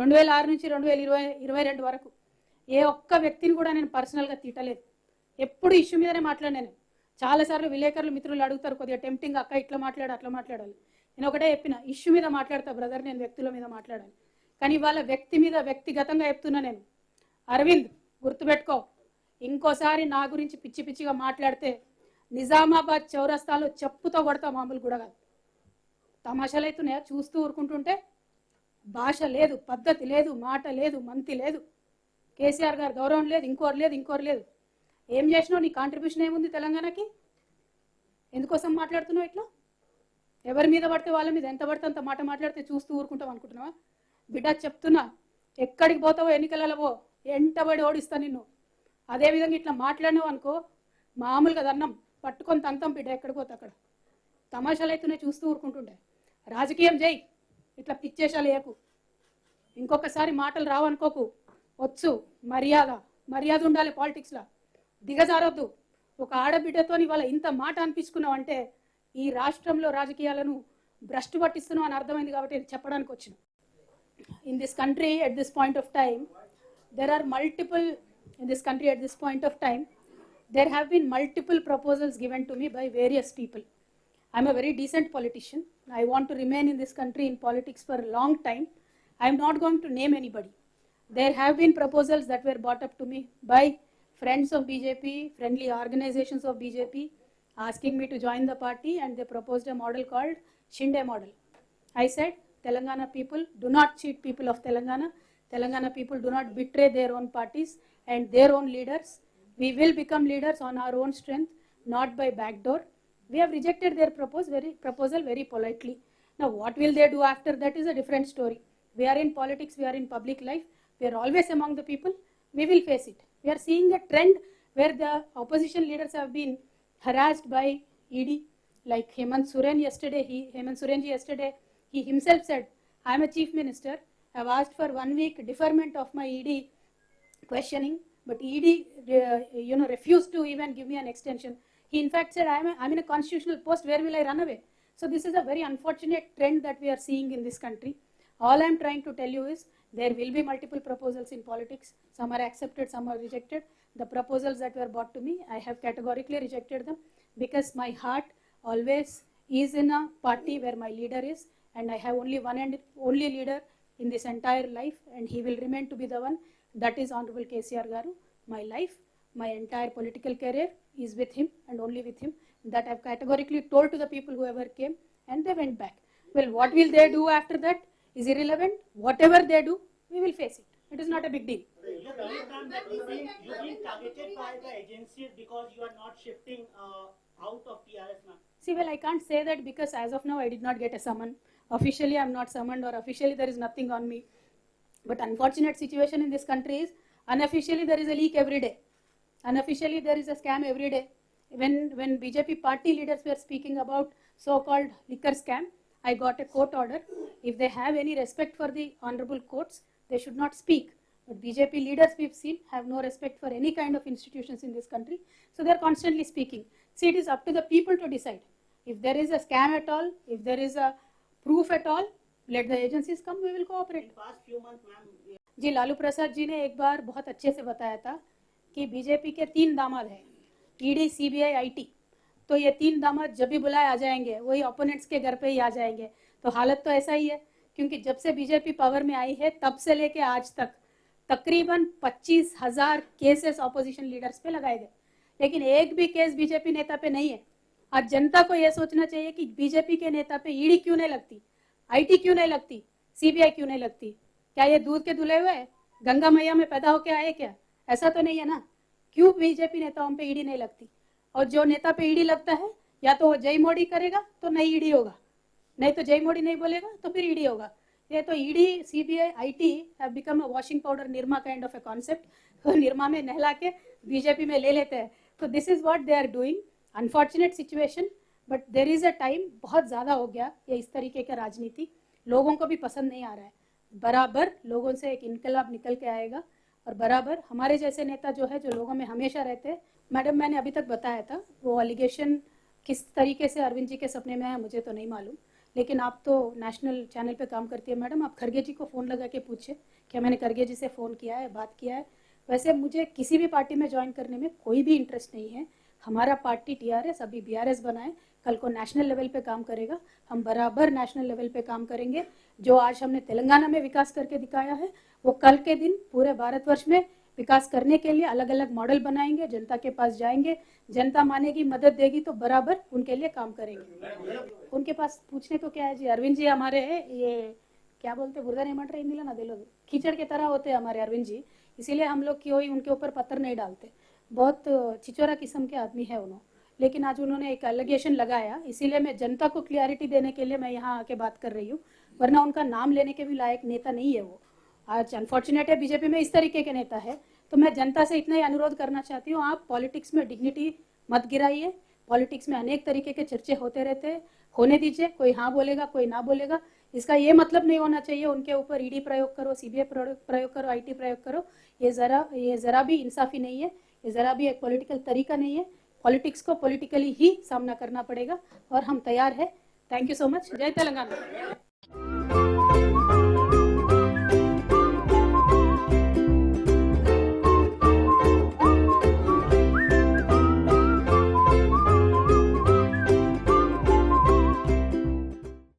2006 నుంచి 2022 వరకు ఏ ఒక్క వ్యక్తిని కూడా నేను పర్సనల్గా తిట్టలేదు. ఎప్పుడు ఇష్యూ మీదనే మాట్లాడినాను. చాలాసార్లు విలేకరులు మిత్రులు అడుగుతారు, కొద్దిగా టెంప్టింగ్ అక్క ఇట్లా మాట్లాడు అట్లా మాట్లాడాలి. నేను ఒకటే చెప్పిన, ఇష్యూ మీద మాట్లాడతా బ్రదర్, నేను వ్యక్తుల మీద మాట్లాడాలి. కానీ వాళ్ళ వ్యక్తి మీద వ్యక్తిగతంగా చెప్తున్నా నేను. అరవింద్ గుర్తుపెట్టుకో, ఇంకోసారి నా గురించి పిచ్చి పిచ్చిగా మాట్లాడితే నిజామాబాద్ చౌరస్తాలో చెప్పుతో కొడతా, మామూలు కూడా కాదు. తమాషాలు అవుతున్నాయా చూస్తూ ఊరుకుంటుంటే? భాష లేదు, పద్ధతి లేదు, మాట లేదు, మంతి లేదు, కేసీఆర్ గారు గౌరవం లేదు, ఇంకోరు లేదు. ఏం చేసినావు? నీ కాంట్రిబ్యూషన్ ఏముంది తెలంగాణకి? ఎందుకోసం మాట్లాడుతున్నావు ఇట్లా? ఎవరి మీద పడితే వాళ్ళ మీద ఎంత పడితే అంత మాట మాట్లాడితే చూస్తూ ఊరుకుంటావు అనుకుంటున్నావా? బిడ్డ చెప్తున్నా, ఎక్కడికి పోతావో ఎన్నికలలో పో, ఎంటబడి ఓడిస్తా నిన్ను. అదేవిధంగా ఇట్లా మాట్లాడినావు అనుకో, మామూలుగా దన్నం పట్టుకొని తంతం బిడ్డ, ఎక్కడికి పోతే అక్కడ. తమాషాలు అవుతున్నాయి చూస్తూ ఊరుకుంటుండే. రాజకీయం చేయి, ఇట్లా పిచ్చేషాలు వేయకు. ఇంకొకసారి మాటలు రావనుకోకు. వచ్చు, మర్యాద ఉండాలి పాలిటిక్స్లో, దిగజారొద్దు. ఒక ఆడబిడ్డతో ఇవాళ ఇంత మాట అనిపించుకున్నావు అంటే ఈ రాష్ట్రంలో రాజకీయాలను భ్రష్టు పట్టిస్తున్నావు అని అర్థమైంది. కాబట్టి ఇది చెప్పడానికి వచ్చిన. In this country at this point of time, there have been multiple proposals given to me by various people. I'm a very decent politician. I want to remain in this country in politics for a long time. I'm not going to name anybody. There have been proposals that were brought up to me by friends of BJP, friendly organizations of BJP, asking me to join the party, and they proposed a model called Shinde model. I said, Telangana people do not cheat people of Telangana. Telangana people do not betray their own parties and their own leaders. We will become leaders on our own strength, not by backdoor. We have rejected their proposal very politely. Now, what will they do after that is a different story. We are in politics, we are in public life, we are always among the people. We will face it. We are seeing a trend where the opposition leaders have been harassed by ED. Like Hemant Soren yesterday, he himself said, I am a chief minister. I have asked for 1 week deferment of my ED questioning, but ED refused to even give me an extension. He in fact said, I'm in a constitutional post, where will I run away? So this is a very unfortunate trend that we are seeing in this country. All I am trying to tell you is, there will be multiple proposals in politics. Some are accepted, some are rejected. The proposals that were brought to me, I have categorically rejected them, because my heart always is in a party where my leader is, and I have only one and only leader in this entire life, and he will remain to be the one. That is Honorable KCR Garu. My life, my entire political career is with him and only with him. That I have categorically told to the people who ever came, and they went back. Well, what will they do after that is irrelevant. Whatever they do, we will face it. It is not a big deal. You've been targeted by the agencies because you are not shifting out of TRS now. See, well, I can't say that, because as of now I did not get a summon. Officially I am not summoned, or officially there is nothing on me. But unfortunate situation in this country is, unofficially there is a leak every day. Unofficially there is a scam every day. When BJP party leaders were speaking about so-called liquor scam, I got a court order. If they have any respect for the honorable courts, they should not speak. But BJP leaders we've seen have no respect for any kind of institutions in this country. So they're constantly speaking. See, it is up to the people to decide. If there is a scam at all, if there is a proof at all, let the agencies come, we will cooperate. In past few months, ma'am. जी, लालू प्रसाद जी ने एक बार बहुत अच्छे से बताया था कि BJP के 3 दामाद हैं, ईडी, सीबीआई, आईटी. तो ये 3 दामाद जब भी बुलाए आ जाएंगे, वही ओपोनेंट्स के घर पे ही आ जाएंगे. तो हालत तो ऐसा ही है, क्योंकि जब से बीजेपी पावर में आई है तब से लेके आज तक तकरीबन 25,000 केसेस ऑपोजिशन लीडर्स पे लगाए गए, लेकिन एक भी केस बीजेपी नेता पे नहीं है. आज जनता को यह सोचना चाहिए कि बीजेपी के नेता पे ईडी क्यों नहीं लगती, आईटी क्यों नहीं लगती, सीबीआई क्यों नहीं लगती. क्या ये दूध के धुले हुए गंगा मैया में पैदा होके आए क्या? ऐसा तो नहीं है ना. क्यों बीजेपी नेताओं पे ईडी नहीं लगती? और जो नेता पे ईडी लगता है, या तो जय मोदी करेगा तो नहीं ईडी होगा, नहीं तो जय मोदी नहीं बोलेगा तो फिर ईडी होगा. ये तो ED, CBI, IT have become a washing powder Nirma kind of a concept. तो निरमा में नहला के बीजेपी में ले लेते हैं. तो this is what they are doing. Unfortunate situation, but there is a time. बहुत ज़्यादा हो गया ये इस तरीके का राजनीति, लोगों को भी पसंद नहीं आ रहा है. बराबर लोगों से एक इनकलाब निकल के आएगा, और बराबर हमारे जैसे नेता जो है, जो लोगों में हमेशा रहते हैं. मैडम, मैंने अभी तक बताया था, वो एलिगेशन किस तरीके से अरविंद जी के सपने में है मुझे तो नहीं मालूम, लेकिन आप तो नेशनल चैनल पे काम करती है मैडम, आप खरगे जी को फ़ोन लगा के पूछे क्या मैंने खरगे जी से फ़ोन किया है, बात किया है। वैसे मुझे किसी भी पार्टी में ज्वाइन करने में कोई भी इंटरेस्ट नहीं है। हमारा पार्टी टीआरएस अभी बीआरएस बनाए, कल को नेशनल लेवल पे काम करेगा, हम बराबर नेशनल लेवल पे काम करेंगे। जो आज हमने तेलंगाना में विकास करके दिखाया है, वो कल के दिन पूरे भारतवर्ष में विकास करने के लिए अलग अलग मॉडल बनाएंगे, जनता के पास जाएंगे, जनता मानेगी, मदद देगी तो बराबर उनके लिए काम करेंगे। उनके पास पूछने को क्या है जी, अरविंद जी हमारे ये क्या बोलते बुरदा नहीं मंट रहे हिंदी ना दिलो कीचड़ के तरह होते हैं हमारे अरविंद जी, इसीलिए हम लोग कोई उनके ऊपर पत्थर नहीं डालते। बहुत चिचोरा किस्म के आदमी है उन्होंने, लेकिन आज उन्होंने एक एलिगेशन लगाया, इसीलिए मैं जनता को क्लियरिटी देने के लिए मैं यहाँ आके बात कर रही हूँ, वरना उनका नाम लेने के भी लायक नेता नहीं है वो। आज अनफॉर्चुनेट है बीजेपी में इस तरीके के नेता है। तो मैं जनता से इतना ही अनुरोध करना चाहती हूँ, आप पॉलिटिक्स में डिग्निटी मत गिराइए। पॉलिटिक्स में अनेक तरीके के चर्चे होते रहते हैं, होने दीजिए, कोई हाँ बोलेगा कोई ना बोलेगा। इसका ये मतलब नहीं होना चाहिए उनके ऊपर ईडी प्रयोग करो, सीबीआई प्रयोग करो, आईटी प्रयोग करो। ये जरा भी इंसाफी नहीं है, ये जरा भी एक पॉलिटिकल तरीका नहीं है। पॉलिटिक्स को पॉलिटिकली ही सामना करना पड़ेगा और हम तैयार है। Thank you so much. जय तेलंगाना।